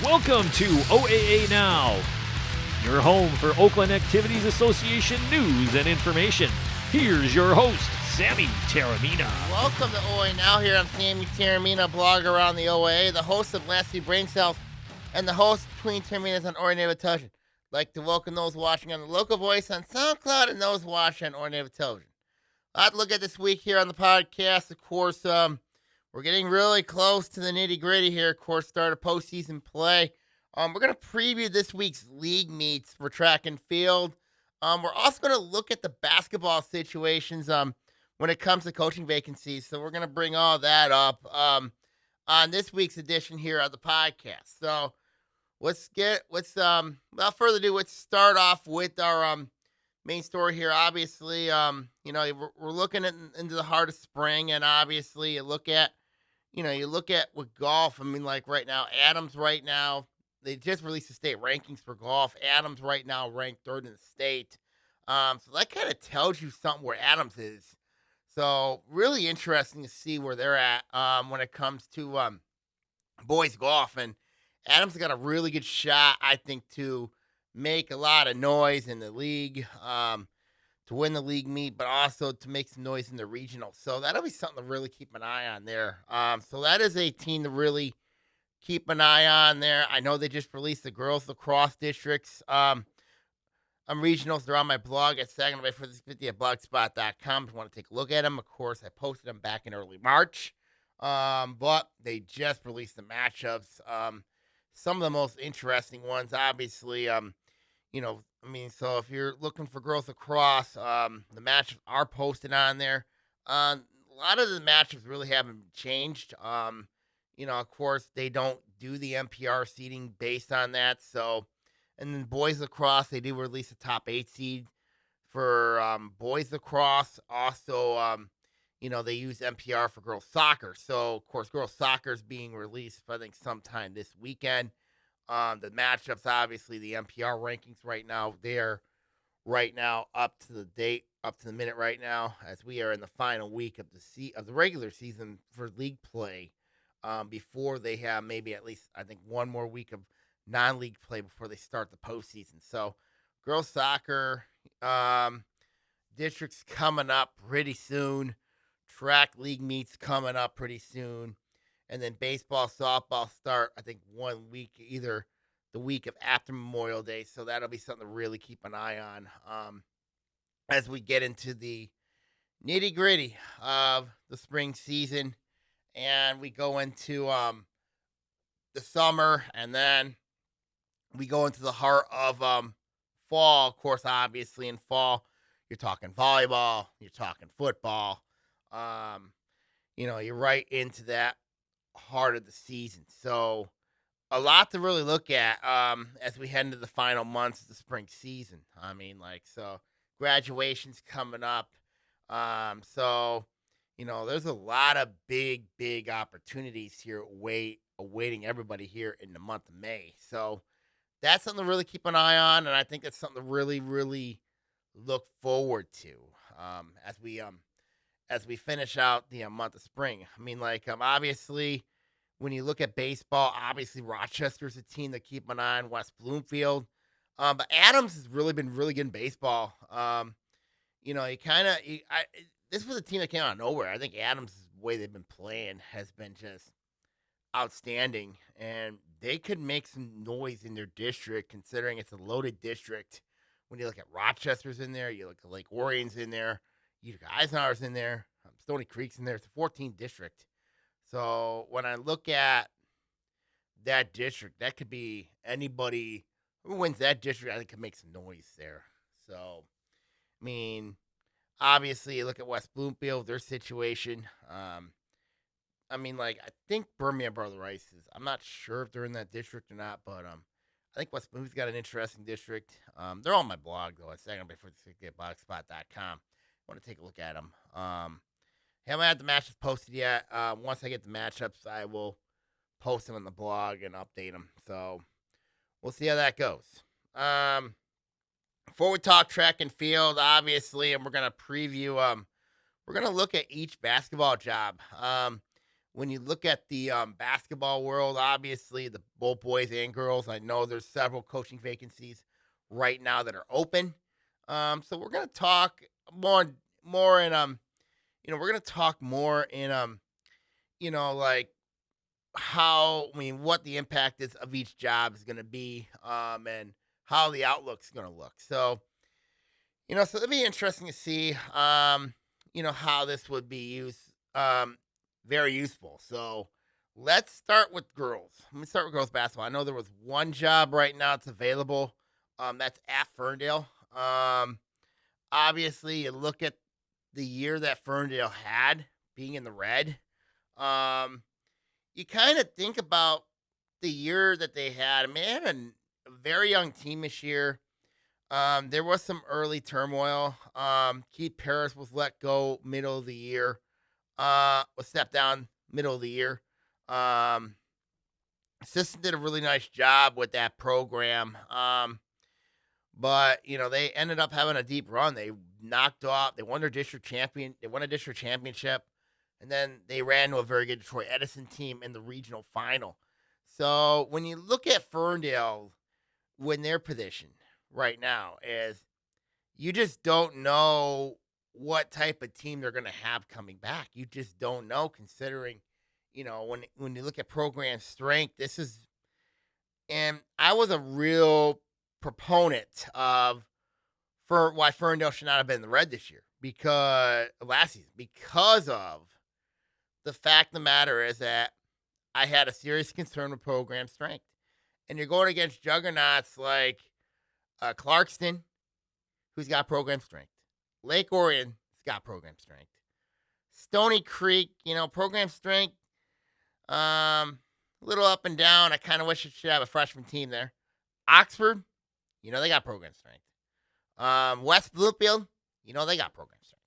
Welcome to OAA Now, your home for Oakland Activities Association news and information. Here's your host, Sammy Taormina. Welcome to OAA Now. Here I'm Sammy Taormina, blogger around the OAA, the host of Last Week Brain Cells, and the host between Taorminas on Orion Television. I'd like to welcome those watching on the local voice on SoundCloud and those watching on Orion Television. A lot to look at this week here on the podcast. Of course, we're getting really close to the nitty-gritty here. Of course, start of postseason play. We're going to preview this week's league meets for track and field. We're also going to look at the basketball situations when it comes to coaching vacancies. So we're going to bring all that up on this week's edition here of the podcast. So without further ado, let's start off with our main story here. Obviously, we're looking into the heart of spring, and obviously you look at with golf. I mean, like right now, Adams right now, they just released the state rankings for golf. Adams right now ranked third in the state. So that kind of tells you something where Adams is. So really interesting to see where they're at when it comes to boys golf. And Adams has got a really good shot, I think, to make a lot of noise in the league, to win the league meet, but also to make some noise in the regional. So that'll be something to really keep an eye on there. So that is a team to really keep an eye on there. I know they just released the girls lacrosse districts regionals. They're on my blog at Saginaw-Bay-50 at blogspot.com if you want to take a look at them. Of course, I posted them back in early March, but they just released the matchups. Some of the most interesting ones, obviously, so if you're looking for girls lacrosse, the matchups are posted on there. A lot of the matchups really haven't changed. Of course, they don't do the MPR seeding based on that. So, and then boys lacrosse, they do release a top 8 seed for boys lacrosse. Also, they use MPR for girls soccer. So, of course, girls soccer is being released, I think, sometime this weekend. The matchups, obviously, the MPR rankings right now, they're right now up to the minute right now, as we are in the final week of the regular season for league play. Before they have maybe at least, I think, one more week of non-league play before they start the postseason. So, girls soccer districts coming up pretty soon. Track league meets coming up pretty soon. And then baseball, softball start, I think, 1 week, either the week of after Memorial Day. So that'll be something to really keep an eye on as we get into the nitty-gritty of the spring season. And we go into the summer, and then we go into the heart of fall. Of course, obviously, in fall, you're talking volleyball, you're talking football. You're right into that heart of the season. So a lot to really look at as we head into the final months of the spring season. I mean, so graduation's coming up. There's a lot of big opportunities here awaiting everybody here in the month of May. So that's something to really keep an eye on, and I think that's something to really, really look forward to as we finish out the month of spring. I mean, obviously, when you look at baseball, obviously Rochester's a team to keep an eye on, West Bloomfield. But Adams has really been really good in baseball. This was a team that came out of nowhere. I think Adams' way they've been playing has been just outstanding, and they could make some noise in their district, considering it's a loaded district. When you look at Rochester's in there, you look at Lake Orion's in there, Utica Eisenhower's in there, Stony Creek's in there. It's a 14 district. So when I look at that district, that could be anybody who wins that district. I think could make some noise there. So, I mean, obviously, you look at West Bloomfield, their situation. I think Birmingham Brother Rice is. I'm not sure if they're in that district or not, but I think West Bloomfield's got an interesting district. They're on my blog though at Saginaw-Bay-50 want to take a look at them. Haven't had the matchups posted yet. Once I get the matchups, I will post them on the blog and update them. So we'll see how that goes. Before we talk track and field, obviously, and we're going to preview, we're going to look at each basketball job. when you look at the basketball world, obviously the both boys and girls, I know there's several coaching vacancies right now that are open. So we're gonna talk more in we're gonna talk more in like how what the impact is of each job is gonna be, and how the outlook's gonna look. So so it'd be interesting to see, how this would be used. Very useful. So let's start with girls. Let me start with girls basketball. I know there was one job right now that's available. That's at Ferndale. Obviously, you look at the year that Ferndale had being in the red. Um, you kind of think about the year that they had. I mean, they had a very young team this year. There was some early turmoil. Keith Paris was let go middle of the year. Was stepped down middle of the year. Um, Assistant did a really nice job with that program. But they ended up having a deep run. They knocked off. They won their district champion. They won a district championship, and then they ran to a very good Detroit Edison team in the regional final. So when you look at Ferndale, when their position right now is, you just don't know what type of team they're going to have coming back. You just don't know, considering, when you look at program strength, and I was a real proponent of for why Ferndale should not have been in the red this year, because last season, because of the fact of the matter is that I had a serious concern with program strength. And you're going against juggernauts like Clarkston, who's got program strength. Lake Orion's got program strength. Stony Creek, program strength, a little up and down. I kind of wish it should have a freshman team there. Oxford, they got program strength. West Bloomfield, they got program strength.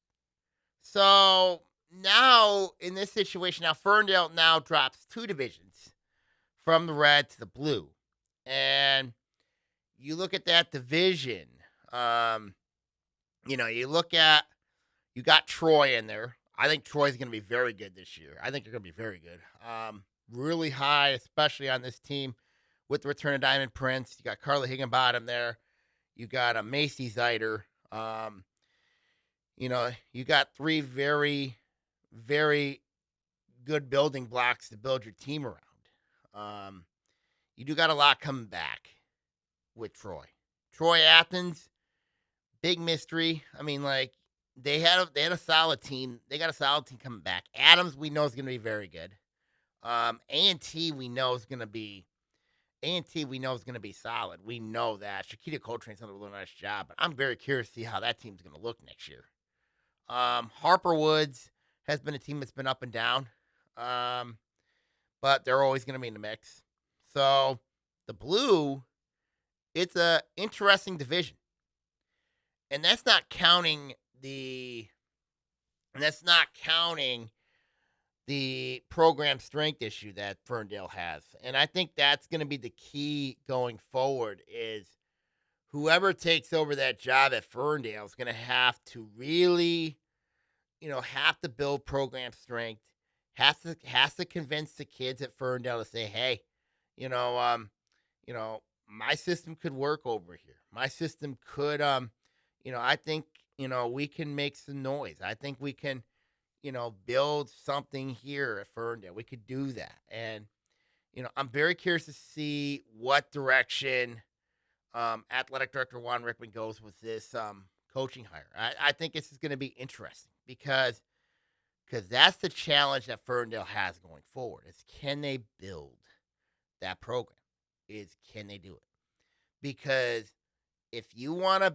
So now in this situation, Ferndale now drops 2 divisions from the red to the blue. And you look at that division, you got Troy in there. I think Troy's going to be very good this year. I think they're going to be very good. Really high, especially on this team with the return of Diamond Prince. You got Carla Higginbottom there. You got a Macy Zider. You got 3 very, very good building blocks to build your team around. You do got a lot coming back with Troy. Troy Athens, big mystery. I mean, they had a solid team. They got a solid team coming back. Adams, we know, is going to be very good. A&T, we know is going to be solid. We know that. Shakita Coltrane's done a really nice job, but I'm very curious to see how that team's going to look next year. Harper Woods has been a team that's been up and down, but they're always going to be in the mix. So the blue, it's a interesting division, and that's not counting the program strength issue that Ferndale has. And I think that's going to be the key going forward, is whoever takes over that job at Ferndale is going to have to really, have to build program strength, has to convince the kids at Ferndale to say, hey, my system could work over here. My system could, I think, we can make some noise. I think we can, build something here at Ferndale. We could do that. And, I'm very curious to see what direction athletic director Juan Rickman goes with this coaching hire. I think this is going to be interesting because that's the challenge that Ferndale has going forward, is can they build that program? Can they do it? Because if you want to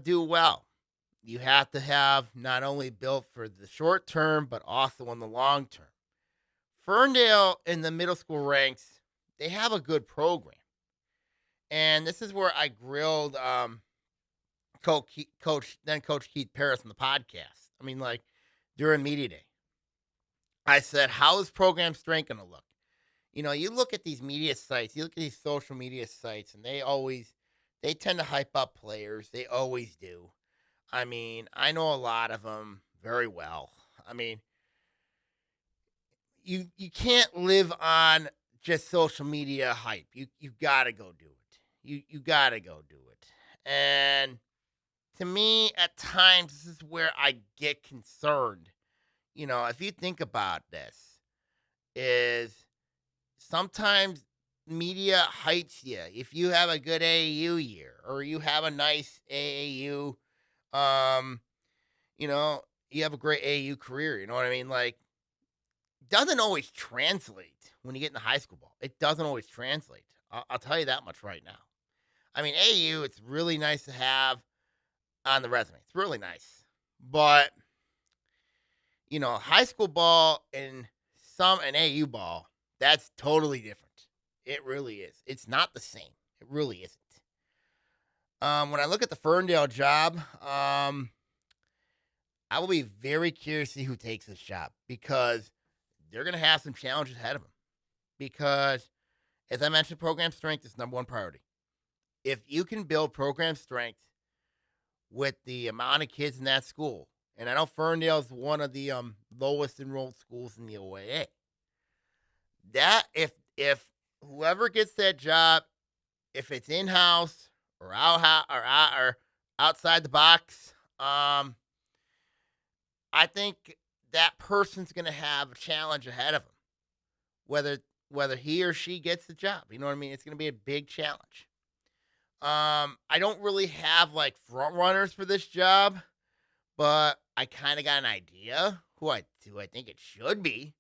do well, you have to have not only built for the short term, but also in the long term. Ferndale in the middle school ranks, they have a good program. And this is where I grilled Coach Keith Paris on the podcast. I mean, during media day, I said, how is program strength going to look? You look at these media sites, you look at these social media sites, and they tend to hype up players. They always do. I mean, I know a lot of them very well. I mean, you can't live on just social media hype. You gotta go do it. You gotta go do it. And to me, at times, this is where I get concerned. If you think about this, is sometimes media hypes you. If you have a good AAU year or you have a nice AAU, um, you have a great AAU career. You know what I mean? Like, doesn't always translate when you get into high school ball. It doesn't always translate. I'll tell you that much right now. I mean, AAU, it's really nice to have on the resume. It's really nice. But, high school ball and an AAU ball, that's totally different. It really is. It's not the same. It really isn't. When I look at the Ferndale job, I will be very curious to see who takes this job because they're going to have some challenges ahead of them. Because, as I mentioned, program strength is number one priority. If you can build program strength with the amount of kids in that school, and I know Ferndale is one of the lowest enrolled schools in the OAA, that if whoever gets that job, if it's in house or or outside the box, I think that person's going to have a challenge ahead of him, whether he or she gets the job. You know what I mean? It's going to be a big challenge. I don't really have like front runners for this job, but I kind of got an idea who I think it should be,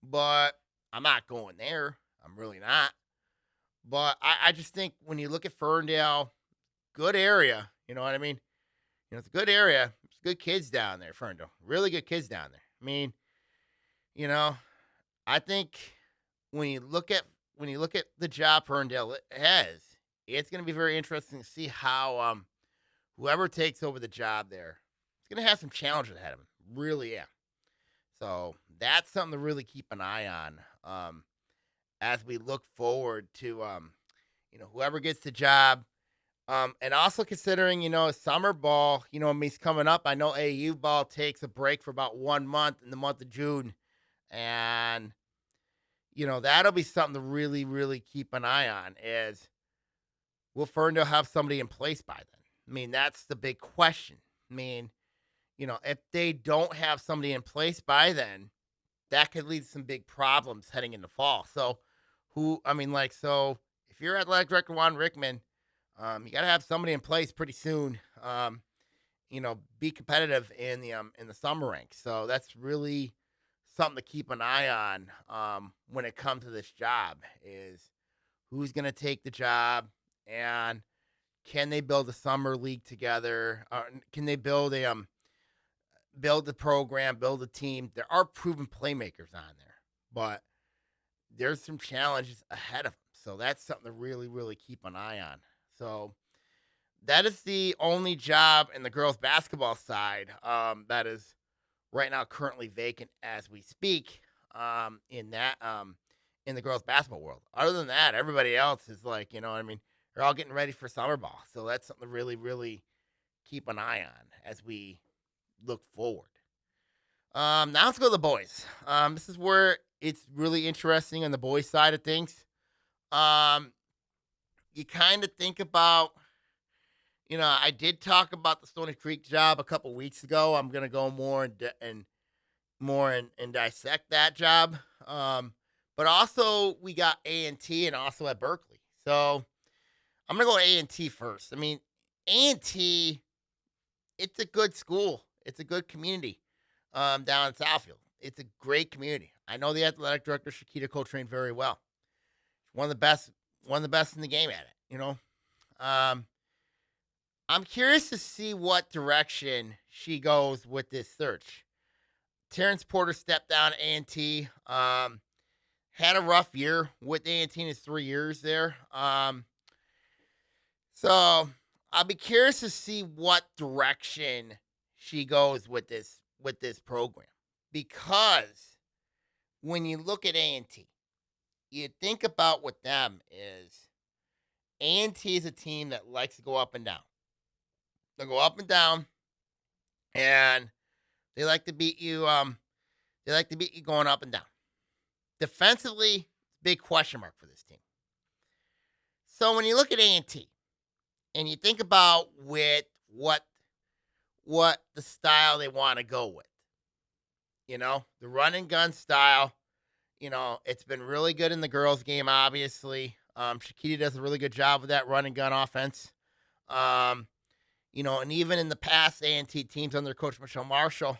but I'm not going there. I'm really not. But I just think when you look at Ferndale, good area. You know what I mean? It's a good area. There's good kids down there, Ferndale. Really good kids down there. I mean, I think when you look at the job Ferndale has, it's going to be very interesting to see how whoever takes over the job there is going to have some challenges ahead of him. Really, yeah. So that's something to really keep an eye on as we look forward to whoever gets the job. And also considering, summer ball, means coming up. I know AU ball takes a break for about 1 month in the month of June. And, that'll be something to really, really keep an eye on is will Ferndale have somebody in place by then? I mean, that's the big question. I mean, if they don't have somebody in place by then, that could lead to some big problems heading into fall. So if you're athletic director Juan Rickman, you got to have somebody in place pretty soon. Be competitive in the summer ranks. So that's really something to keep an eye on when it comes to this job is who's going to take the job and can they build a summer league together? Can they build the program, build a team? There are proven playmakers on there, but there's some challenges ahead of them. So that's something to really, really keep an eye on. So that is the only job in the girls basketball side that is right now currently vacant as we speak in the girls basketball world. Other than that, everybody else is like, they're all getting ready for summer ball. So that's something to really, really keep an eye on as we look forward. Now let's go to the boys. This is where it's really interesting on the boys side of things. You kind of think about, I did talk about the Stony Creek job a couple weeks ago. I'm gonna go more and dissect that job. But also we got A&T and also at Berkeley. So I'm gonna go A&T first. I mean, A&T, it's a good school. It's a good community down in Southfield. It's a great community. I know the athletic director Shakita Coltrane very well. One of the best in the game at it. I'm curious to see what direction she goes with this search. Terrence Porter stepped down at A&T. Had a rough year with A&T in his 3 years there. So I'll be curious to see what direction she goes with this program. Because when you look at A&T, you think about what them is. A&T is a team that likes to go up and down. They'll go up and down, and they like to beat you. They like to beat you going up and down. Defensively, big question mark for this team. So when you look at A&T and you think about with what the style they want to go with, the run and gun style, it's been really good in the girls' game, obviously. Shakita does a really good job with that run and gun offense. And even in the past A&T teams under Coach Michelle Marshall,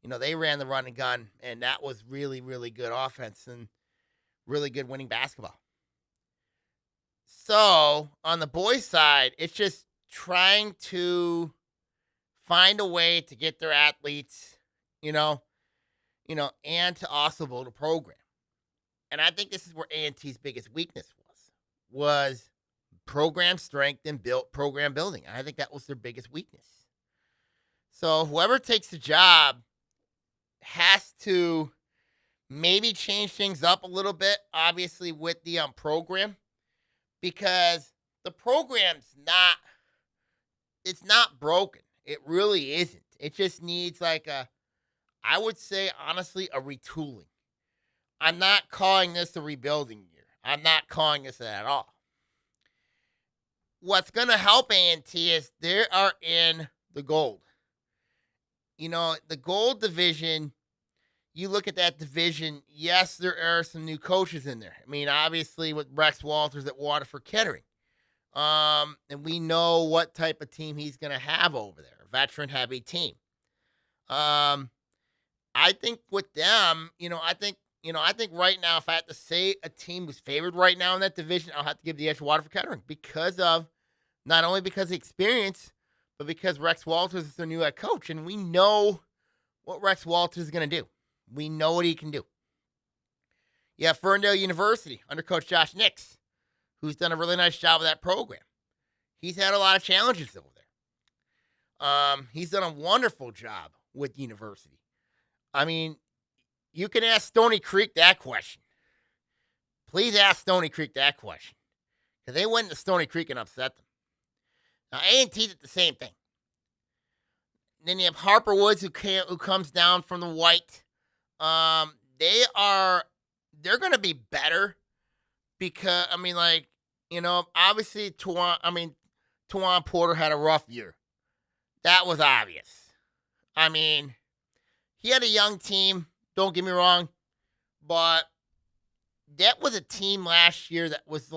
they ran the run and gun, and that was really, really good offense and really good winning basketball. So on the boys' side, it's just trying to find a way to get their athletes, and to also build a program. And I think this is where A&T's biggest weakness was program strength and program building. And I think that was their biggest weakness. So whoever takes the job has to maybe change things up a little bit, obviously, with the program, because the program's it's not broken. It really isn't. It just needs I would say, honestly, a retooling. I'm not calling this a rebuilding year. I'm not calling this that at all. What's going to help A&T is they are in the gold. The gold division, you look at that division, yes, there are some new coaches in there. I mean, obviously, with Rex Walters at Waterford Kettering. And we know what type of team he's going to have over there, a veteran-heavy team. I think with them, I think right now, if I had to say a team who's favored right now in that division, I'll have to give the edge to Waterford Kettering not only because of experience, but because Rex Walters is their new head coach, and we know what Rex Walters is going to do. We know what he can do. You have Ferndale University under Coach Josh Nix, who's done a really nice job of that program. He's had a lot of challenges over there. He's done a wonderful job with University. I mean, you can ask Stony Creek that question. Please ask Stony Creek that question. Because they went to Stony Creek and upset them. Now, A&T did the same thing. Then you have Harper Woods, who comes down from the white. They're going to be better because, obviously, Tawana Porter had a rough year. That was obvious. He had a young team, don't get me wrong, but that was a team last year that was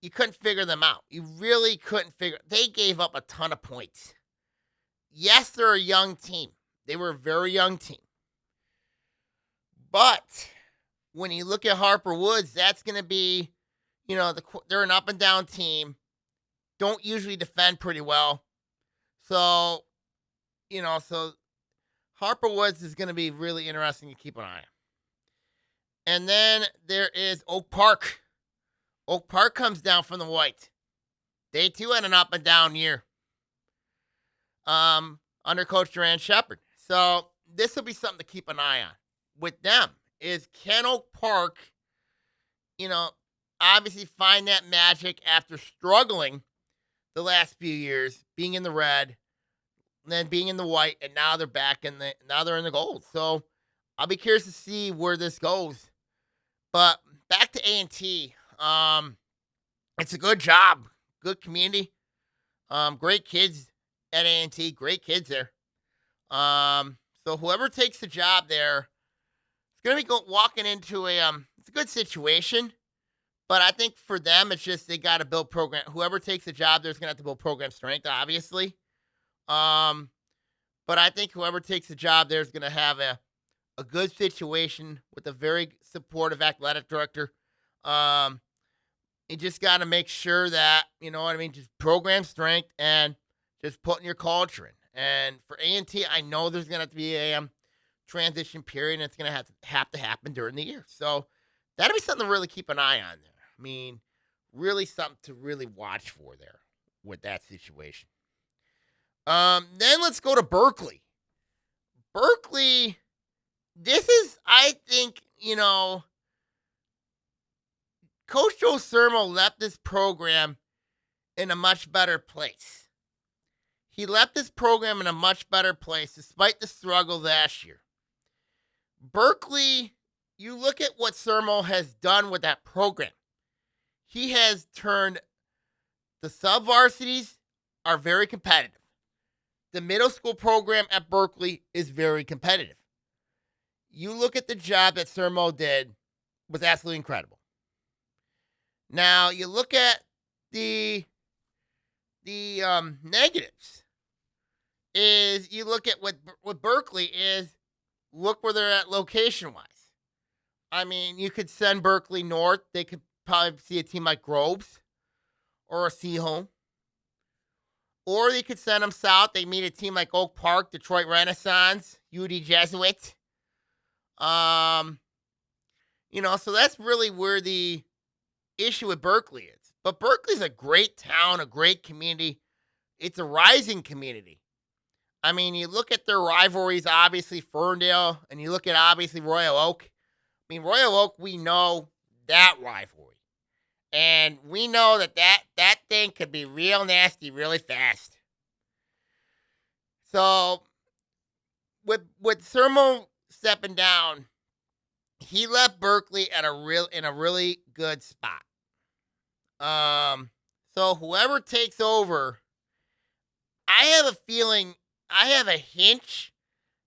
you couldn't figure them out. You really couldn't they gave up a ton of points. Yes, they're a young team. They were a very young team. But when you look at Harper Woods, that's going to be, they're an up and down team. Don't usually defend pretty well. So, Harper Woods is going to be really interesting to keep an eye on. And then there is Oak Park. Oak Park comes down from the white. They too had an up and down year under Coach Duran Shepard. So this will be something to keep an eye on. With them is, can Oak Park, obviously find that magic after struggling the last few years, being in the red, and then being in the white, and now they're they're in the gold. So I'll be curious to see where this goes. But back to A&T, it's a good job, good community, great kids at A&T, great kids there. So whoever takes the job there is going to be walking into it's a good situation. But I think for them, it's just they got to build program. Whoever takes the job, there's going to have to build program strength, obviously. But I think whoever takes the job there is going to have a good situation with a very supportive athletic director. You just got to make sure that, just program strength and just putting your culture in. And for A&T, I know there's going to have to be a transition period, and it's going to have to happen during the year. So that'll be something to really keep an eye on there. Really something to really watch for there with that situation. Then let's go to Berkeley. Berkeley, this is, I think, Coach Joe Sermo left this program in a much better place. He left this program in a much better place despite the struggle last year. Berkeley you look at what Sermo has done with that program. He has turned the sub-varsities are very competitive. The middle school program at Berkeley is very competitive. You look at the job that Sermo did was absolutely incredible. Now you look at the negatives. Is you look at what Berkeley is. Look where they're at location wise. I mean, you could send Berkeley north. They could probably see a team like Groves or a Seaholm. Or they could send them south. They meet a team like Oak Park, Detroit Renaissance, UD Jesuit. So that's really where the issue with Berkeley is. But Berkeley's a great town, a great community. It's a rising community. I mean, you look at their rivalries, obviously Ferndale, and you look at obviously Royal Oak. I mean, Royal Oak, we know that rivalry. And we know that thing could be real nasty really fast. So, with Sermo stepping down, he left Berkeley in a really good spot. So whoever takes over, I have a feeling, I have a hunch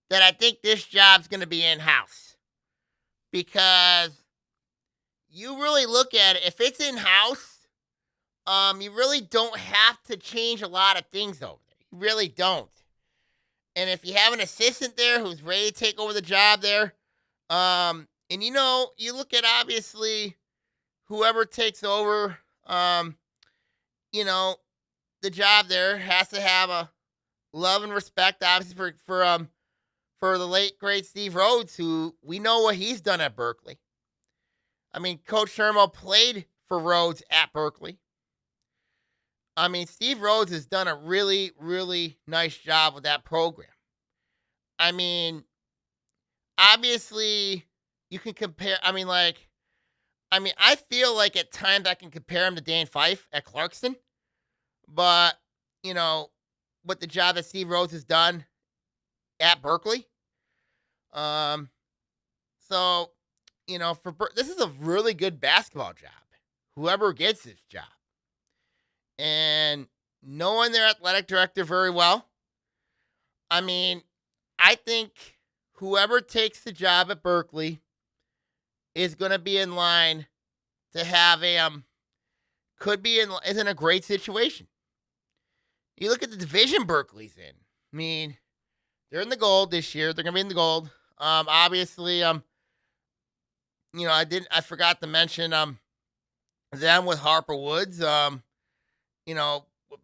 that I think this job's going to be in-house. Because you really look at it, if it's in-house, you really don't have to change a lot of things over there. You really don't. And if you have an assistant there who's ready to take over the job there, and you look at obviously whoever takes over, the job there has to have a love and respect, obviously for the late great Steve Rhodes, who we know what he's done at Berkeley. I mean, Coach Sermo played for Rhodes at Berkeley. I mean, Steve Rhodes has done a really, really nice job with that program. I mean, obviously, you can compare. I feel like at times I can compare him to Dan Fife at Clarkston. But, what the job that Steve Rhodes has done at Berkeley. This is a really good basketball job. Whoever gets this job. And knowing their athletic director very well, I mean, I think whoever takes the job at Berkeley is going to be in line to have is in a great situation. You look at the division Berkeley's in. I mean, they're in the gold this year. They're going to be in the gold. Obviously, I forgot to mention them with Harper Woods.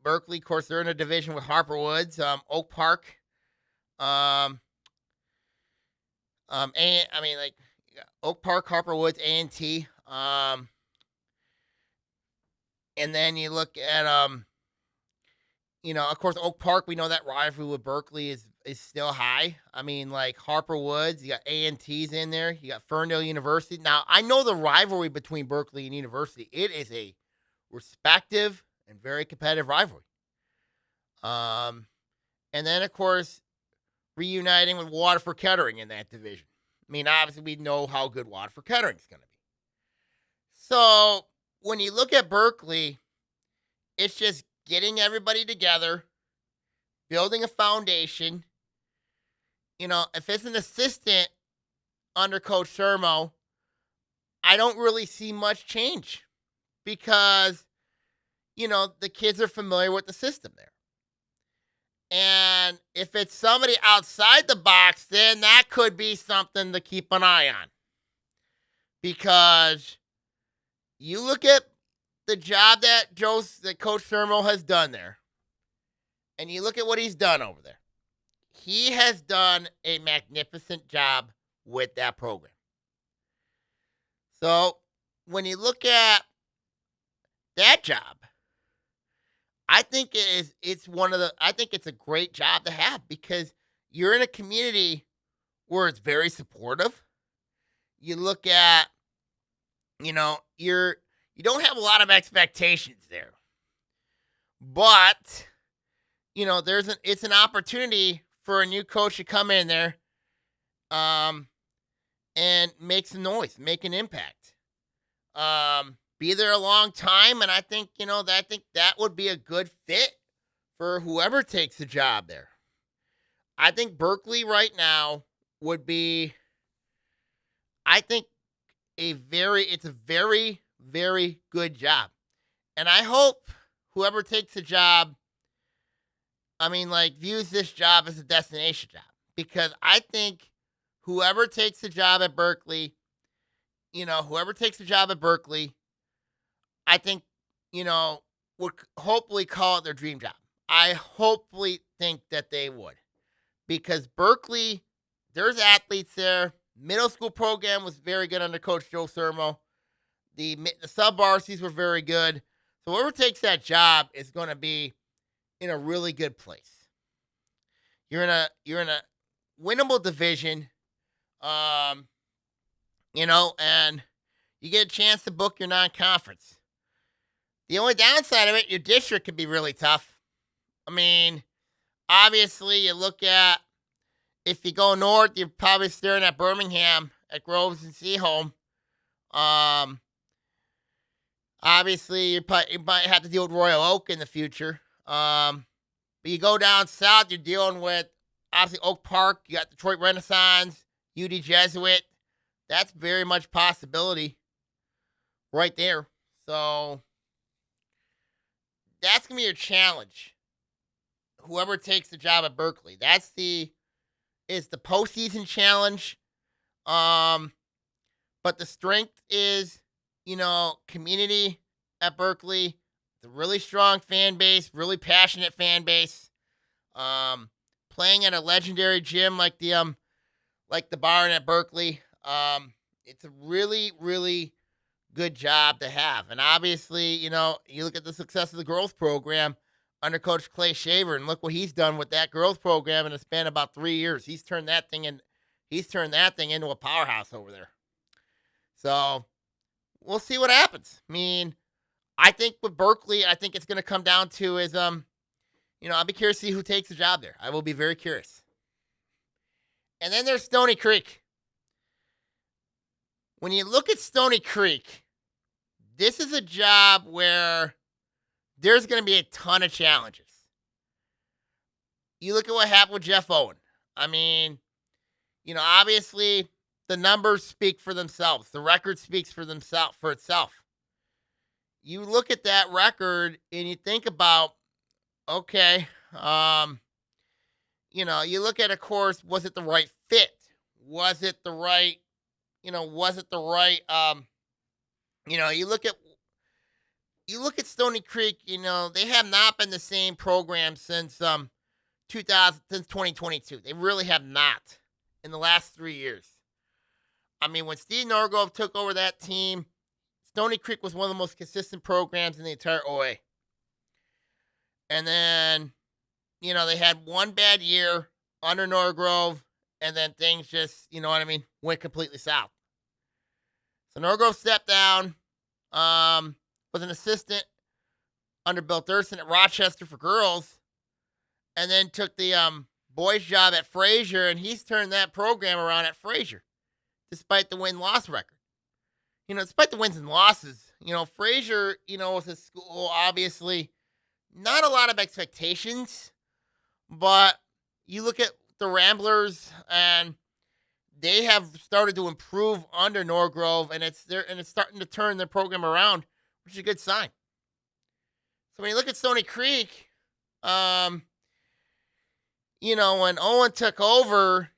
Berkeley, of course, they're in a division with Harper Woods, Oak Park. Oak Park, Harper Woods, A&T. And then you look at, of course, Oak Park, we know that rivalry with Berkeley is still high. I mean, like Harper Woods, you got A&T's in there. You got Ferndale University. Now, I know the rivalry between Berkeley and University. It is a respective and very competitive rivalry. And then, of course, reuniting with Waterford Kettering in that division. I mean, obviously, we know how good Waterford Kettering is going to be. So, when you look at Berkeley, it's just getting everybody together, building a foundation. If it's an assistant under Coach Sermo, I don't really see much change because, the kids are familiar with the system there. And if it's somebody outside the box, then that could be something to keep an eye on. Because you look at the job that Coach Sermo has done there, and you look at what he's done over there. He has done a magnificent job with that program. So when you look at that job, I think it's a great job to have because you're in a community where it's very supportive. You look at, you don't have a lot of expectations there. But, it's an opportunity for a new coach to come in there. and make some noise, make an impact. Be there a long time, and I think that would be a good fit for whoever takes the job there. I think Berkeley right now would be, I think, it's a very, very good job. And I hope whoever takes the job, views this job as a destination job. Because I think whoever takes the job at Berkeley, I think, would hopefully call it their dream job. I hopefully think that they would. Because Berkeley, there's athletes there. Middle school program was very good under Coach Joe Sermo. The sub-varsities were very good. So whoever takes that job is going to be in a really good place. You're in a winnable division, and you get a chance to book your non-conference. The only downside of it, your district could be really tough. Obviously, you look at, if you go north, you're probably staring at Birmingham, at Groves and Seaholm. Obviously, you might have to deal with Royal Oak in the future. But you go down south, you're dealing with, obviously, Oak Park. You got Detroit Renaissance, UD Jesuit. That's very much possibility right there. So that's going to be your challenge. Whoever takes the job at Berkeley. Is the postseason challenge. But the strength is, community at Berkeley. The really strong fan base, really passionate fan base. Playing at a legendary gym like the barn at Berkeley. It's a really, really good job to have. And obviously, you look at the success of the girls program under Coach Clay Shaver, and look what he's done with that girls program in a span of about 3 years. He's turned that thing into a powerhouse over there. So we'll see what happens. I think with Berkeley, I think it's going to come down to is, I'll be curious to see who takes the job there. I will be very curious. And then there's Stony Creek. When you look at Stony Creek, this is a job where there's going to be a ton of challenges. You look at what happened with Jeff Owen. Obviously the numbers speak for themselves. The record speaks for itself. You look at that record and you think about, okay, you look at, of course, was it the right fit? Was it the right, you look at Stony Creek, they have not been the same program since 2022. They really have not in the last 3 years. When Steve Norgrove took over that team, Stony Creek was one of the most consistent programs in the entire OA. And then, they had one bad year under Norgrove, and then things just, went completely south. So Norgrove stepped down, was an assistant under Bill Thurston at Rochester for girls, and then took the boys job at Fraser, and he's turned that program around at Fraser, despite the win-loss record. Despite the wins and losses, Fraser, was a school, obviously, not a lot of expectations, but you look at the Ramblers, and they have started to improve under Norgrove, and it's starting to turn their program around, which is a good sign. So when you look at Stony Creek, when Owen took over,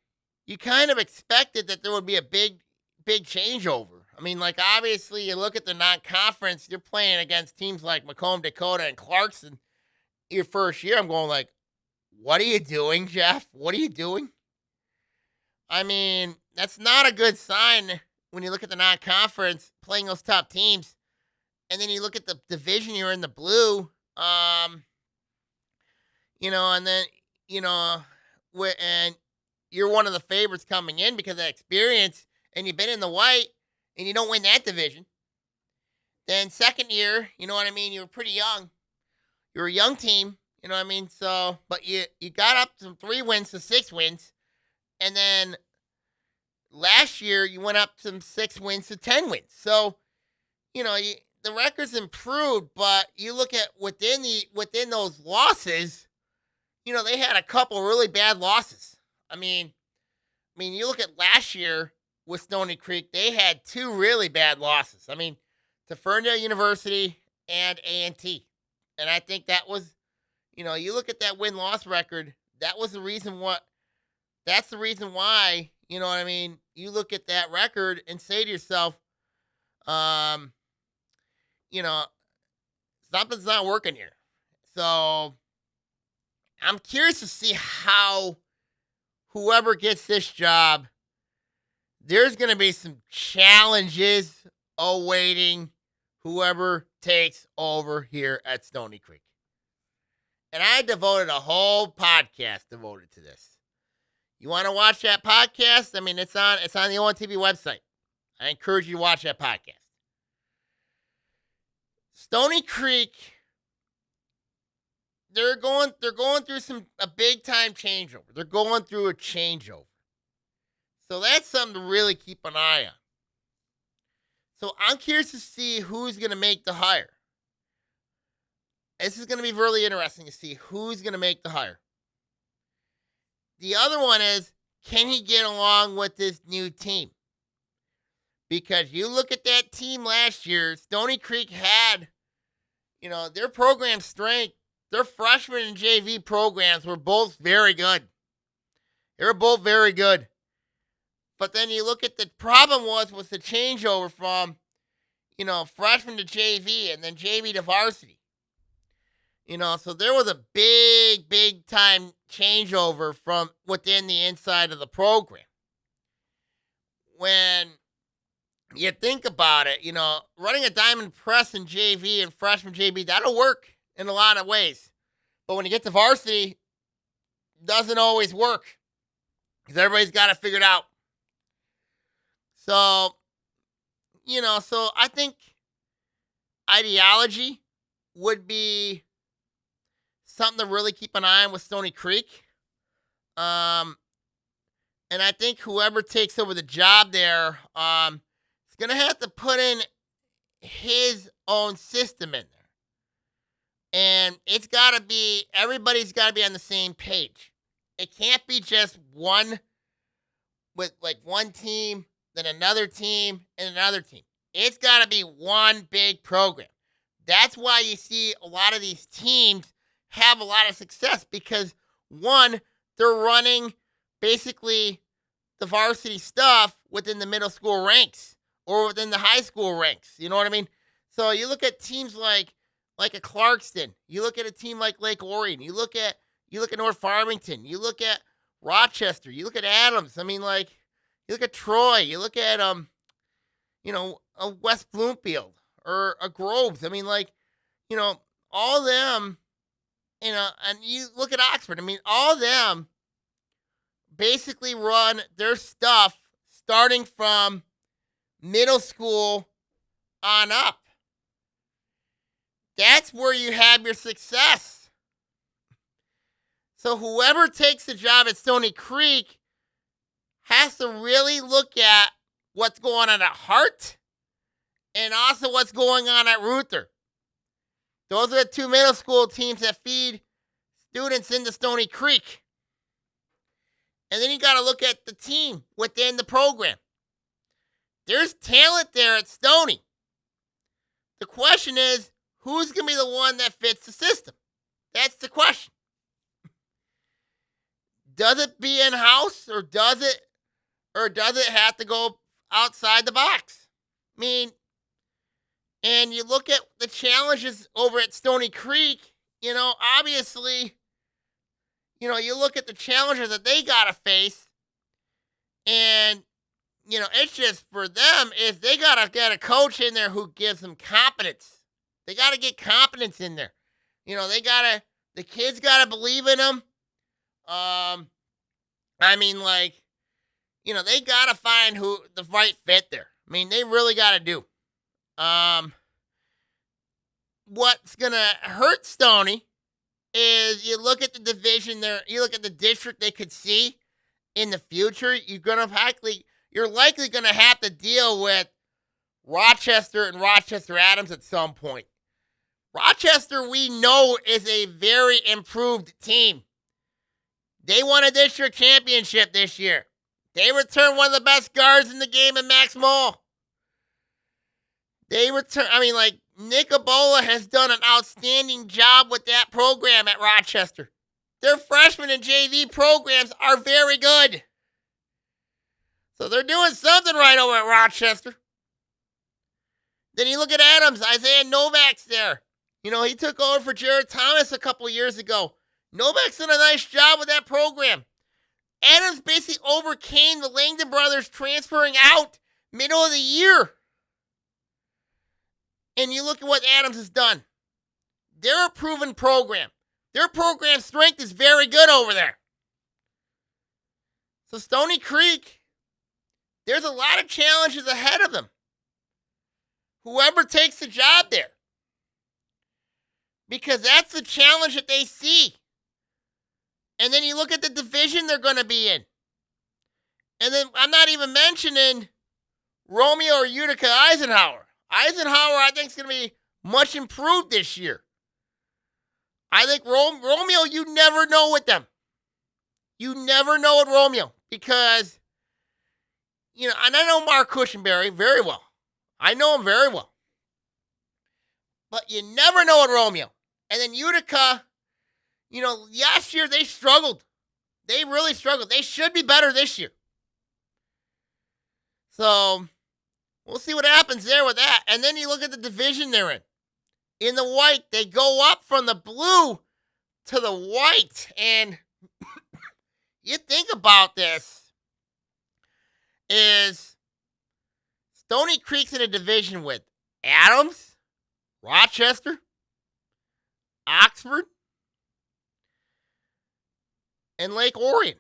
you kind of expected that there would be a big changeover. Obviously, you look at the non-conference, you're playing against teams like Macomb, Dakota, and Clarkson. Your first year, I'm going like, what are you doing, Jeff? What are you doing? That's not a good sign when you look at the non-conference, playing those top teams. And then you look at the division, you're in the blue, and then, and you're one of the favorites coming in because of that experience, and you've been in the white, and you don't win that division. Then second year, you were pretty young. You were a young team, So, but you got up from 3 wins to 6 wins, and then last year you went up from 6 wins to 10 wins. So, the record's improved, but you look at within those losses, they had a couple really bad losses. I mean, you look at last year with Stony Creek, they had 2 really bad losses. I mean, to Ferndale University and A&T. And I think that was, you look at that win-loss record, that's the reason why, you look at that record and say to yourself, something's not working here. So I'm curious to see how whoever gets this job, there's going to be some challenges awaiting whoever takes over here at Stony Creek. And I devoted a whole podcast devoted to this. You want to watch that podcast? I mean, it's on the ONTV website. I encourage you to watch that podcast. Stony Creek, they're going through a big time changeover. They're going through a changeover. So that's something to really keep an eye on. So I'm curious to see who's going to make the hire. This is going to be really interesting to see who's going to make the hire. The other one is, can he get along with this new team? Because you look at that team last year, Stony Creek had, their program strength, their freshman and JV programs were both very good. They were both very good. But then you look at the problem was the changeover from, freshman to JV and then JV to varsity. So there was a big, big time changeover from within the inside of the program. When you think about it, running a diamond press in JV and freshman JV, that'll work in a lot of ways. But when you get to varsity, it doesn't always work because everybody's got to figure it out. So, so I think ideology would be something to really keep an eye on with Stony Creek. And I think whoever takes over the job there is going to have to put in his own system in there. And everybody's got to be on the same page. It can't be just one with like one team, then another team, and another team. It's got to be one big program. That's why you see a lot of these teams have a lot of success because, one, they're running basically the varsity stuff within the middle school ranks or within the high school ranks. You know what I mean? So you look at teams like a Clarkston. You look at a team like Lake Orion. You look at North Farmington. You look at Rochester. You look at Adams. I mean, you look at Troy. You look at a West Bloomfield or a Groves. I mean, all of them. And you look at Oxford. I mean, all of them basically run their stuff starting from middle school on up. That's where you have your success. So whoever takes the job at Stony Creek has to really look at what's going on at Hart and also what's going on at Ruther. Those are the 2 middle school teams that feed students into Stony Creek. And then you got to look at the team within the program. There's talent there at Stony. The question is, who's going to be the one that fits the system? That's the question. Does it be in-house or does it have to go outside the box? I mean, and you look at the challenges over at Stony Creek, obviously, you look at the challenges that they got to face, and, it's just for them is they got to get a coach in there who gives them confidence. They got to get confidence in there. The kids got to believe in them. They got to find who the right fit there. I mean, they really got to do. What's going to hurt Stony is you look at the division there, you look at the district they could see in the future, you're you're likely going to have to deal with Rochester and Rochester Adams at some point. Rochester, we know, is a very improved team. They won a district championship this year. They returned one of the best guards in the game in Max Moll. Nick Ebola has done an outstanding job with that program at Rochester. Their freshman and JV programs are very good. So they're doing something right over at Rochester. Then you look at Adams, Isaiah Novak's there. He took over for Jared Thomas a couple years ago. Novak's done a nice job with that program. Adams basically overcame the Langdon brothers transferring out middle of the year. And you look at what Adams has done. They're a proven program. Their program strength is very good over there. So Stony Creek, there's a lot of challenges ahead of them. Whoever takes the job there. Because that's the challenge that they see. And then you look at the division they're going to be in. And then I'm not even mentioning Romeo or Utica Eisenhower. Eisenhower, I think, is going to be much improved this year. I think Romeo, you never know with them. You never know with Romeo because, and I know Mark Cushenberry very well. I know him very well. But you never know with Romeo. And then Utica, last year they struggled. They really struggled. They should be better this year. So we'll see what happens there with that. And then you look at the division they're in. In the white, they go up from the blue to the white. And you think about this is Stony Creek's in a division with Adams, Rochester, Oxford, and Lake Orion,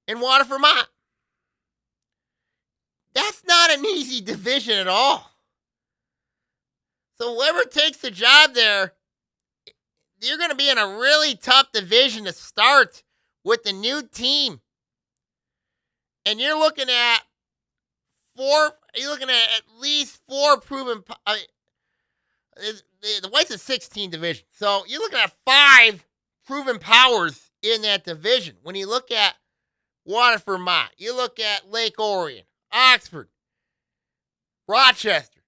and Waterford, Vermont. That's not an easy division at all. So whoever takes the job there, you're going to be in a really tough division to start with the new team. And you're looking at at least four proven. The White's a 16 division. So you're looking at 5 proven powers in that division. When you look at Waterford, Vermont, you look at Lake Orion, Oxford, Rochester,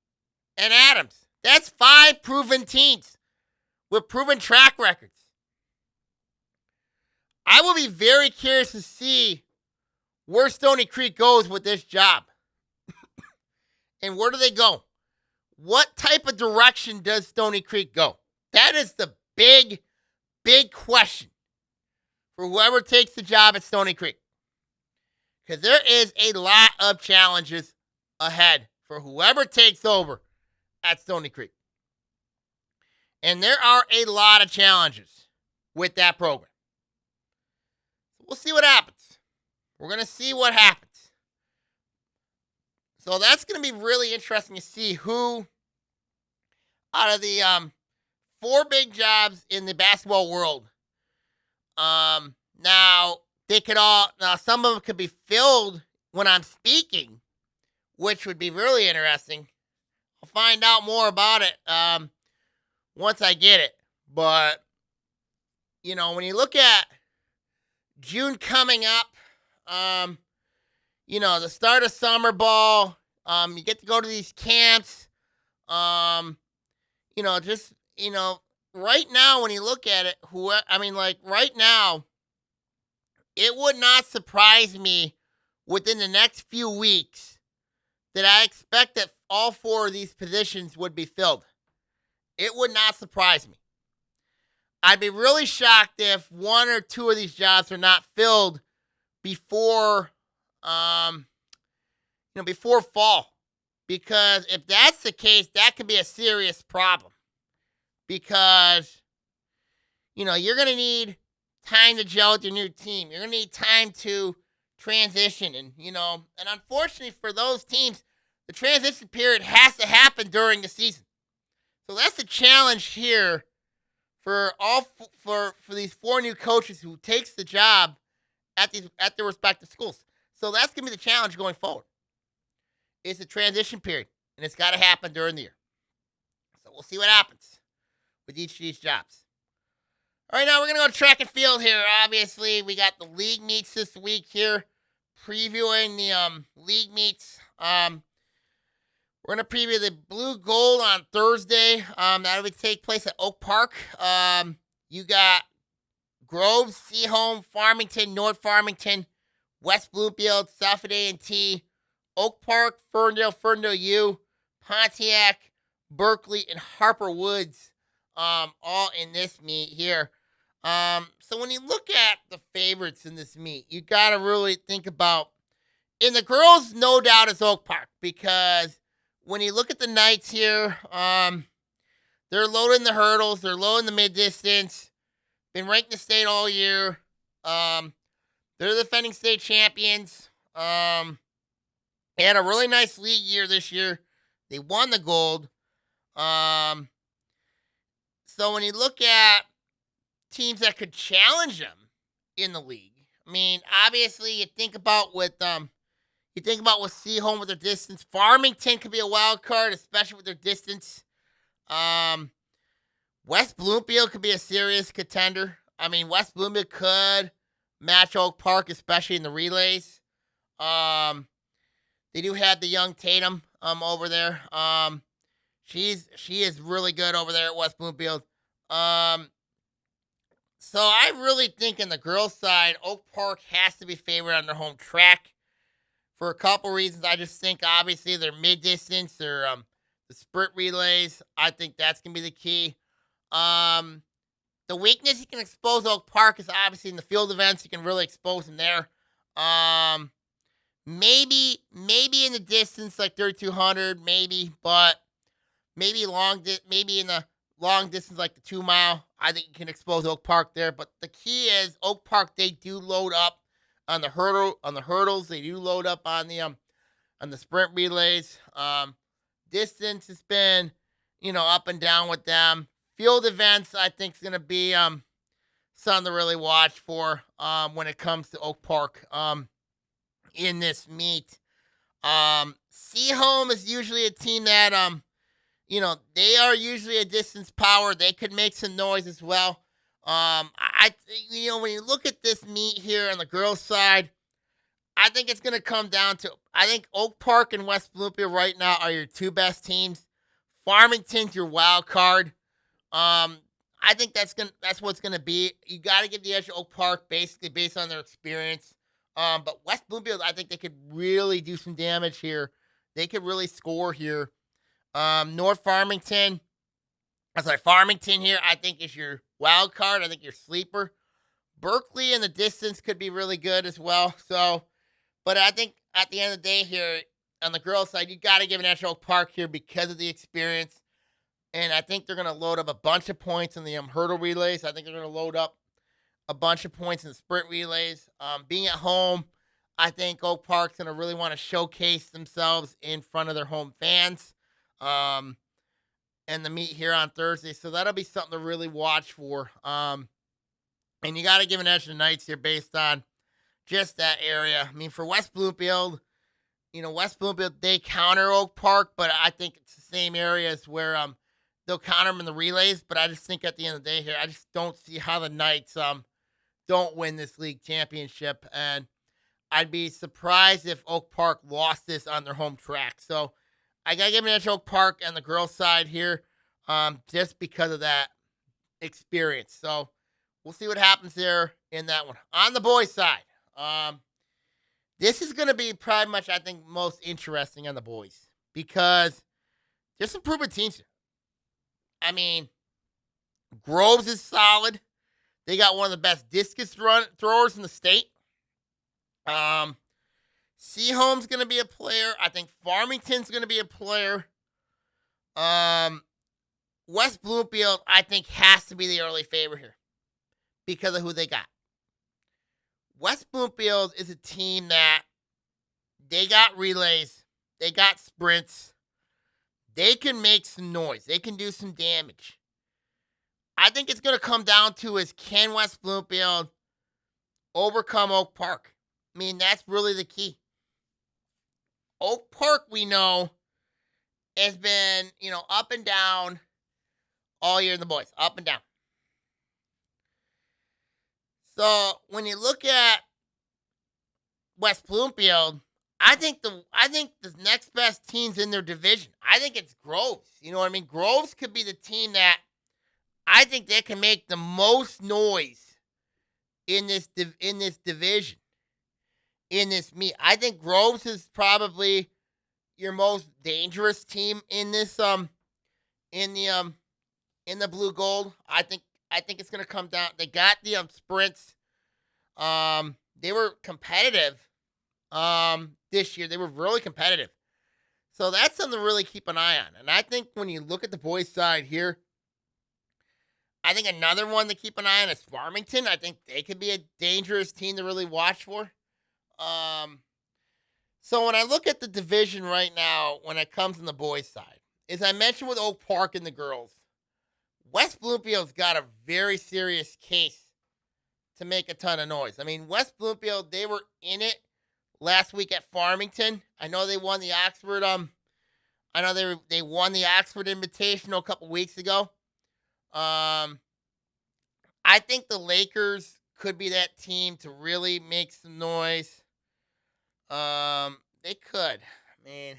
and Adams. That's 5 proven teams with proven track records. I will be very curious to see where Stony Creek goes with this job. And where do they go? What type of direction does Stony Creek go? That is the big, big question for whoever takes the job at Stony Creek. Because there is a lot of challenges ahead for whoever takes over at Stony Creek. And there are a lot of challenges with that program. We'll see what happens. We're going to see what happens. So that's going to be really interesting to see who, out of the 4 big jobs in the basketball world, now some of them could be filled when I'm speaking, which would be really interesting. I'll find out more about it once I get it. But, when you look at June coming up, the start of summer ball, you get to go to these camps, right now when you look at it, right now, it would not surprise me within the next few weeks that I expect that all 4 of these positions would be filled. It would not surprise me. I'd be really shocked if 1 or 2 of these jobs are not filled before fall. Because if that's the case, that could be a serious problem. Because, you're going to need time to gel with your new team. You're going to need time to transition. And unfortunately for those teams, the transition period has to happen during the season. So that's the challenge here for these 4 new coaches who takes the job at their respective schools. So that's going to be the challenge going forward. It's a transition period, and it's got to happen during the year. So we'll see what happens with each of these jobs. All right, now we're going to go to track and field here. Obviously, we got the league meets this week here, previewing the league meets. We're going to preview the Blue Gold on Thursday. That will take place at Oak Park. You got Groves, Seaholm, Farmington, North Farmington, West Bloomfield, South A&T, Oak Park, Ferndale U, Pontiac, Berkeley, and Harper Woods, all in this meet here. So when you look at the favorites in this meet, you got to really think about, in the girls, no doubt it's Oak Park, because when you look at the Knights here, they're loading the hurdles, they're loading the mid-distance, been ranked in the state all year. They're the defending state champions. They had a really nice league year this year. They won the gold. So when you look at teams that could challenge them in the league, I mean, obviously you think about with Seaholm with their distance. Farmington could be a wild card, especially with their distance. West Bloomfield could be a serious contender. I mean, West Bloomfield could match Oak Park, especially in the relays. They do have the young Tatum over there. She is really good over there at West Bloomfield. So I really think in the girls' side, Oak Park has to be favored on their home track for a couple reasons. I just think obviously their mid-distance, their the sprint relays, I think that's gonna be the key. The weakness you can expose Oak Park is obviously in the field events. You can really expose them there. Maybe in the distance like 3,200, but maybe in the long distance like the 2 mile. I think you can expose Oak Park there. But the key is Oak Park, they do load up on the hurdles. They do load up on the sprint relays. Distance has been, up and down with them. Field events, I think, is going to be something to really watch for when it comes to Oak Park in this meet. Seaholm is usually a team that, they are usually a distance power. They could make some noise as well. When you look at this meet here on the girls' side, I think it's going to come down to, I think Oak Park and West Bloomfield right now are your two best teams. Farmington's your wild card. I think that's what it's gonna be. You got to give the edge to Oak Park, basically based on their experience. But West Bloomfield, I think they could really do some damage here. They could really score here. Farmington here, I think is your wild card. I think your sleeper. Berkeley in the distance could be really good as well. So, but I think at the end of the day here on the girls' side, you got to give an edge to Oak Park here because of the experience. And I think they're going to load up a bunch of points in the hurdle relays. I think they're going to load up a bunch of points in the sprint relays. Being at home, I think Oak Park's going to really want to showcase themselves in front of their home fans and the meet here on Thursday. So that'll be something to really watch for. And you got to give an edge to the Knights here based on just that area. I mean, for West Bloomfield, they counter Oak Park, but I think it's the same areas where they'll counter them in the relays, but I just think at the end of the day here, I just don't see how the Knights don't win this league championship, and I'd be surprised if Oak Park lost this on their home track. So I got to give an edge to Oak Park on the girls' side here just because of that experience. So we'll see what happens there in that one. On the boys' side, this is going to be pretty much, I think, most interesting on the boys because there's some proven teams here. I mean, Groves is solid. They got one of the best discus throwers in the state. Seaholm's going to be a player. I think Farmington's going to be a player. West Bloomfield, I think, has to be the early favorite here because of who they got. West Bloomfield is a team that they got relays. They got sprints. They can make some noise. They can do some damage. I think it's going to come down to is can West Bloomfield overcome Oak Park? I mean, that's really the key. Oak Park, we know, has been, up and down all year in the boys, up and down. So when you look at West Bloomfield, I think the next best teams in their division. I think it's Groves. You know what I mean? Groves could be the team that I think they can make the most noise in this division, in this meet. I think Groves is probably your most dangerous team in this in the blue gold. I think it's gonna come down. They got the sprints. They were competitive this year. They were really competitive. So that's something to really keep an eye on. And I think when you look at the boys' side here, I think another one to keep an eye on is Farmington. I think they could be a dangerous team to really watch for. So when I look at the division right now, when it comes on the boys' side, as I mentioned with Oak Park and the girls, West Bloomfield's got a very serious case to make a ton of noise. I mean, West Bloomfield, they were in it last week at Farmington. I know they won the Oxford. I know they won the Oxford Invitational a couple weeks ago. I think the Lakers could be that team to really make some noise. They could. I mean,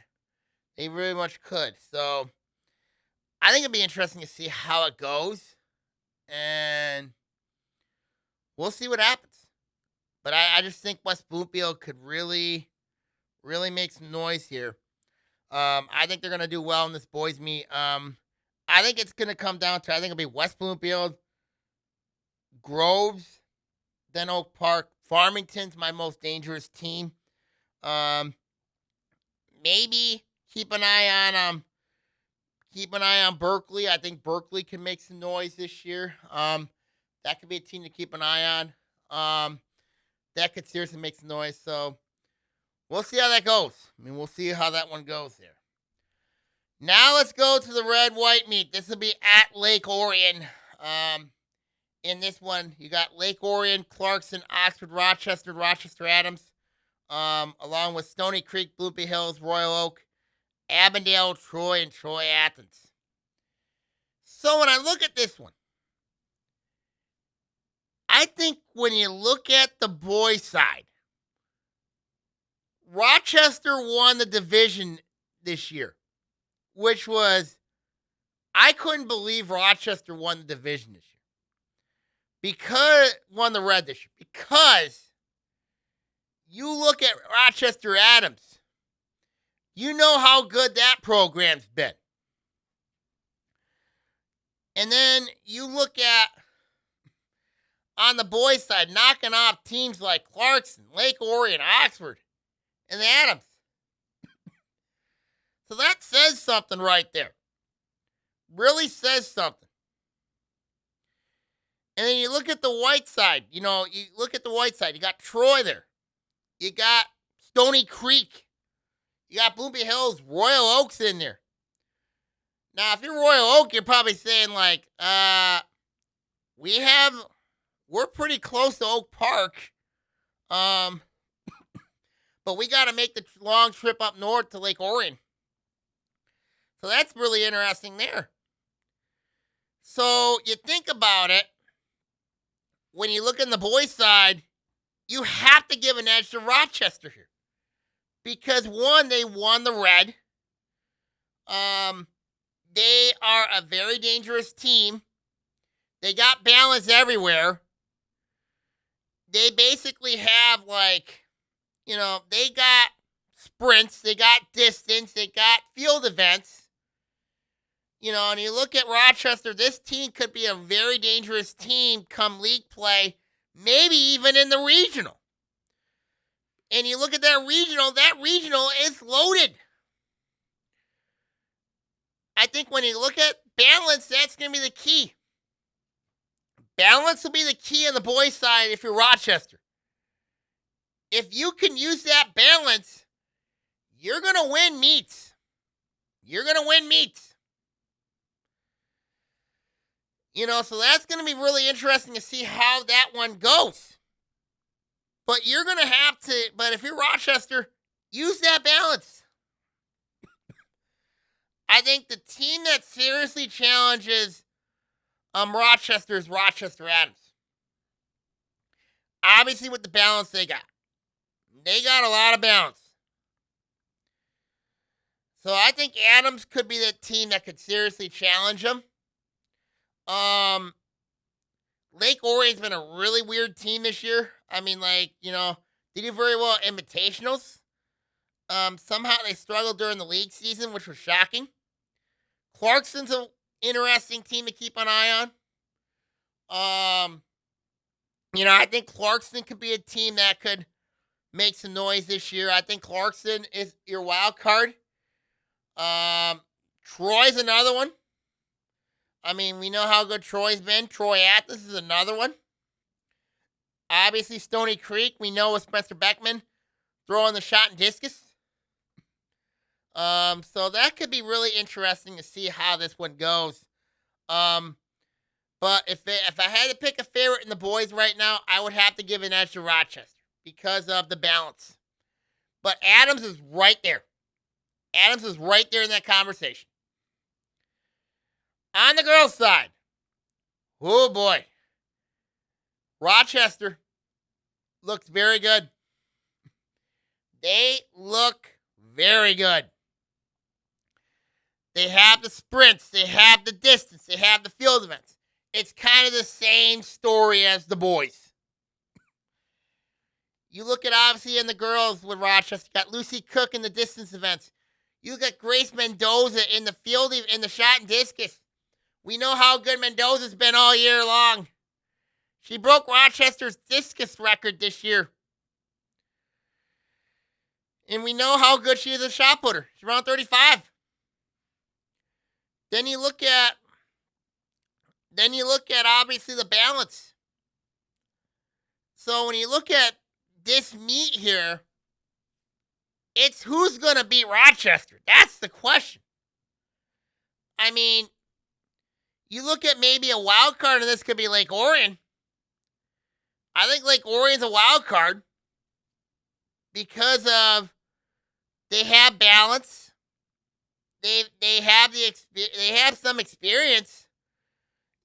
they really much could. So I think it'd be interesting to see how it goes, and we'll see what happens. But I just think West Bloomfield could really, really make some noise here. I think they're going to do well in this boys' meet. I think it's going to come down to, I think it'll be West Bloomfield, Groves, then Oak Park. Farmington's my most dangerous team. Maybe keep an eye on Berkeley. I think Berkeley can make some noise this year. That could be a team to keep an eye on. That could seriously make some noise. So we'll see how that goes. I mean, we'll see how that one goes there. Now let's go to the red-white meet. This will be at Lake Orion. In this one, you got Lake Orion, Clarkson, Oxford, Rochester, Adams, along with Stony Creek, Bloomfield Hills, Royal Oak, Avondale, Troy, and Troy Athens. So when I look at this one, I think when you look at the boys' side, Rochester won the division this year, which was, I couldn't believe Rochester won the division this year. Won the red this year. Because you look at Rochester Adams, you know how good that program's been. And then you look at, on the boys' side, knocking off teams like Clarkson, Lake Orion, Oxford, and the Adams. So that says something right there. Really says something. And then you look at the white side. You got Troy there. You got Stony Creek. You got Bloomfield Hills, Royal Oaks in there. Now, if you're Royal Oak, you're probably saying, like, we're pretty close to Oak Park. But we got to make the long trip up north to Lake Orion. So that's really interesting there. So you think about it, when you look on the boys' side, you have to give an edge to Rochester here. Because, one, they won the red. They are a very dangerous team. They got balance everywhere. They basically have, they got sprints, they got distance, they got field events. And you look at Rochester, this team could be a very dangerous team come league play, maybe even in the regional. And you look at that regional is loaded. I think when you look at balance, that's going to be the key. Balance will be the key on the boys' side if you're Rochester. If you can use that balance, you're going to win meets. So that's going to be really interesting to see how that one goes. But you're going to have to, but if you're Rochester, use that balance. I think the team that seriously challenges Rochester is Rochester Adams. Obviously, with the balance they got. They got a lot of balance. So I think Adams could be the team that could seriously challenge them. Lake Orion's been a really weird team this year. I mean, like, they do very well at invitationals. Somehow they struggled during the league season, which was shocking. Clarkson's an interesting team to keep an eye on. I think Clarkson could be a team that could make some noise this year. I think Clarkson is your wild card. Troy's another one. I mean, we know how good Troy's been. Troy Athens is another one. Obviously, Stony Creek, we know with Spencer Beckman throwing the shot and discus. So that could be really interesting to see how this one goes. But if I had to pick a favorite in the boys right now, I would have to give an edge to Rochester because of the balance. But Adams is right there. Adams is right there in that conversation. On the girls' side, oh boy, Rochester looks very good. They look very good. They have the sprints, they have the distance, they have the field events. It's kind of the same story as the boys. You look at, obviously, in the girls with Rochester, you got Lucy Cook in the distance events. You got Grace Mendoza in the field, in the shot and discus. We know how good Mendoza's been all year long. She broke Rochester's discus record this year. And we know how good she is a shot putter. She's around 35. Then you look at obviously the balance. So when you look at this meet here, it's who's going to beat Rochester. That's the question. I mean, you look at maybe a wild card, and this could be Lake Orion. I think Lake Orion's a wild card because of they have balance. They have some experience,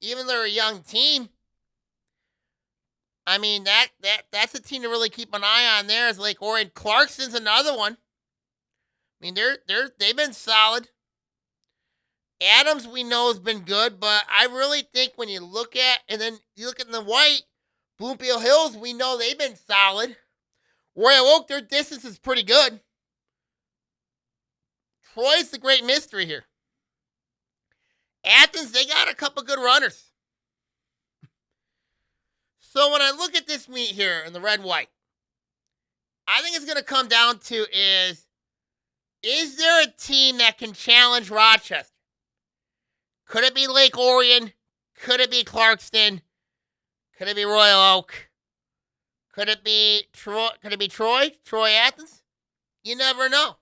even though they're a young team. I mean, that's a team to really keep an eye on. There is Lake Orion. Clarkson's another one. I mean, they've been solid. Adams, we know, has been good, but I really think when you look at, and then you look at the white, Bloomfield Hills, we know they've been solid. Royal Oak, their distance is pretty good. Troy's the great mystery here. Athens, they got a couple good runners. So when I look at this meet here in the red-white, I think it's going to come down to is there a team that can challenge Rochester? Could it be Lake Orion? Could it be Clarkston? Could it be Royal Oak? Could it be Troy? Could it be Troy? Troy Athens? You never know.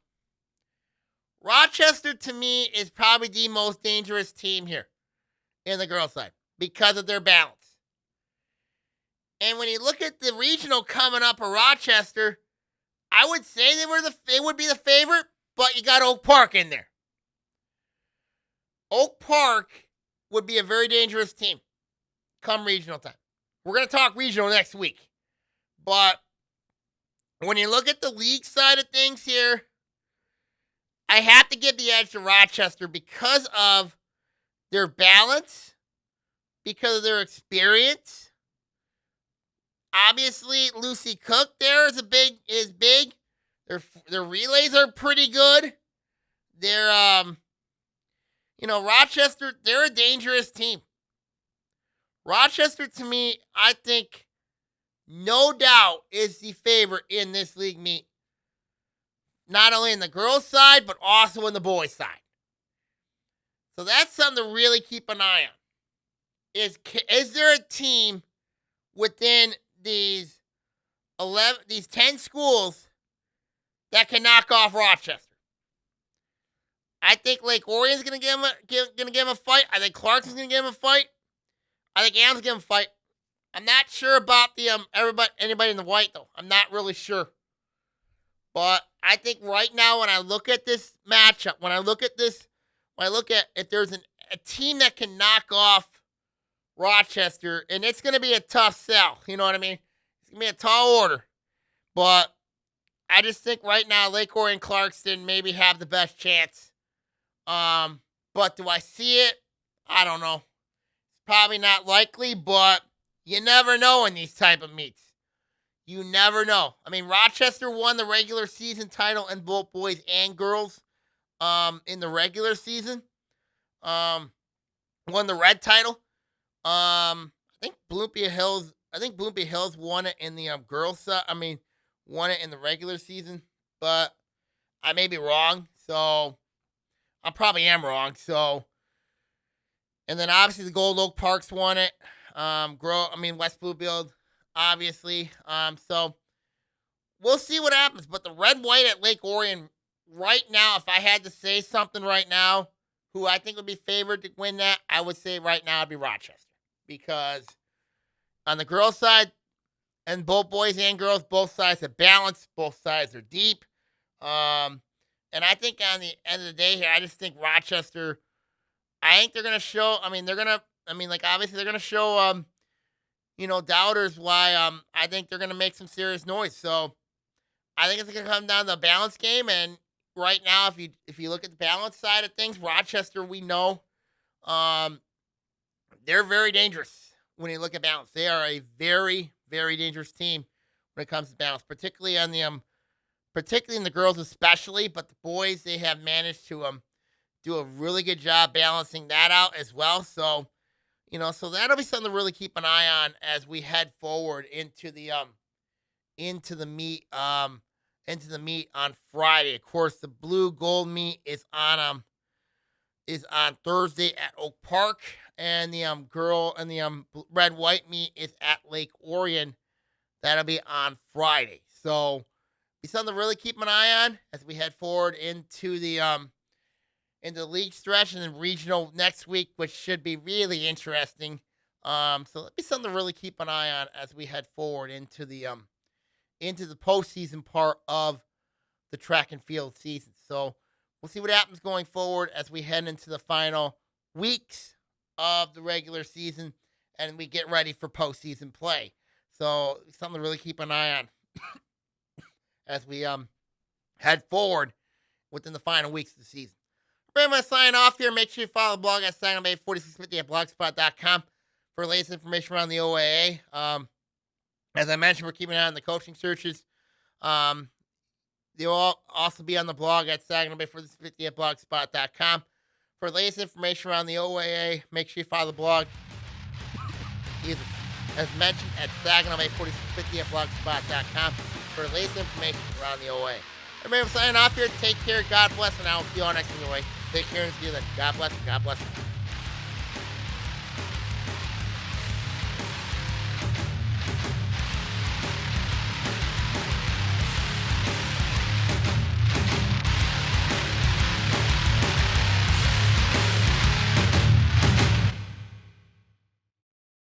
Rochester, to me, is probably the most dangerous team here in the girls' side because of their balance. And when you look at the regional coming up for Rochester, I would say they would be the favorite, but you got Oak Park in there. Oak Park would be a very dangerous team come regional time. We're going to talk regional next week. But when you look at the league side of things here, I have to give the edge to Rochester because of their balance, because of their experience. Obviously, Lucy Cook there is big. Their relays are pretty good. They're Rochester, they're a dangerous team. Rochester, to me, I think, no doubt, is the favorite in this league meet. Not only in the girls' side, but also in the boys' side. So that's something to really keep an eye on. Is there a team within these 10 schools that can knock off Rochester? I think Lake Orion's going to give him a fight. I think Clarkson's going to give him a fight. I think Adams going to give him a fight. I'm not sure about the anybody in the white though. I'm not really sure. But I think right now when I look at this matchup, when I look at if there's a team that can knock off Rochester, and it's going to be a tough sell. You know what I mean? It's going to be a tall order. But I just think right now Lake Orion Clarkston maybe have the best chance. But do I see it? I don't know. It's probably not likely, but you never know in these type of meets. You never know. I mean, Rochester won the regular season title in both boys and girls in the regular season. Won the red title. I think Bloomfield Hills won it in the girls side. Won it in the regular season, but I may be wrong. So I probably am wrong. So, and then obviously the Gold Oak Parks won it. West Bloomfield, obviously. So we'll see what happens. But the red white at Lake Orion right now, if I had to say something right now, who I think would be favored to win that, I would say right now it'd be Rochester. Because on the girls' side, and both boys and girls, both sides are balanced. Both sides are deep. And I think on the end of the day here, I just think Rochester, I think they're going to show, obviously they're going to show, doubters why I think they're going to make some serious noise. So I think it's going to come down to a balance game. And right now, if you look at the balance side of things, Rochester, we know, they're very dangerous when you look at balance. They are a very, very dangerous team when it comes to balance, particularly in the girls especially, but the boys, they have managed to do a really good job balancing that out as well. So, so that'll be something to really keep an eye on as we head forward into the meet on Friday. Of course, the blue gold meet is on Thursday at Oak Park, and the red white meet is at Lake Orion. That'll be on Friday. So be something to really keep an eye on as we head forward into the league stretch and then regional next week, which should be really interesting. So that'll be something to really keep an eye on as we head forward into the postseason part of the track and field season. So we'll see what happens going forward as we head into the final weeks of the regular season and we get ready for postseason play. So something to really keep an eye on as we head forward within the final weeks of the season. I'm going to sign off here. Make sure you follow the blog at SagamBay4650 at blogspot.com for latest information around the OAA. As I mentioned, we're keeping an eye on the coaching searches. They'll also be on the blog at SagamBay4650 at blogspot.com. For latest information around the OAA, make sure you follow the blog, as mentioned, at SagamBay4650 at blogspot.com for the latest information around the OAA. Everybody, I'm signing off here. Take care. God bless. And I will see you all next week. Take care and see you then. God bless. God bless.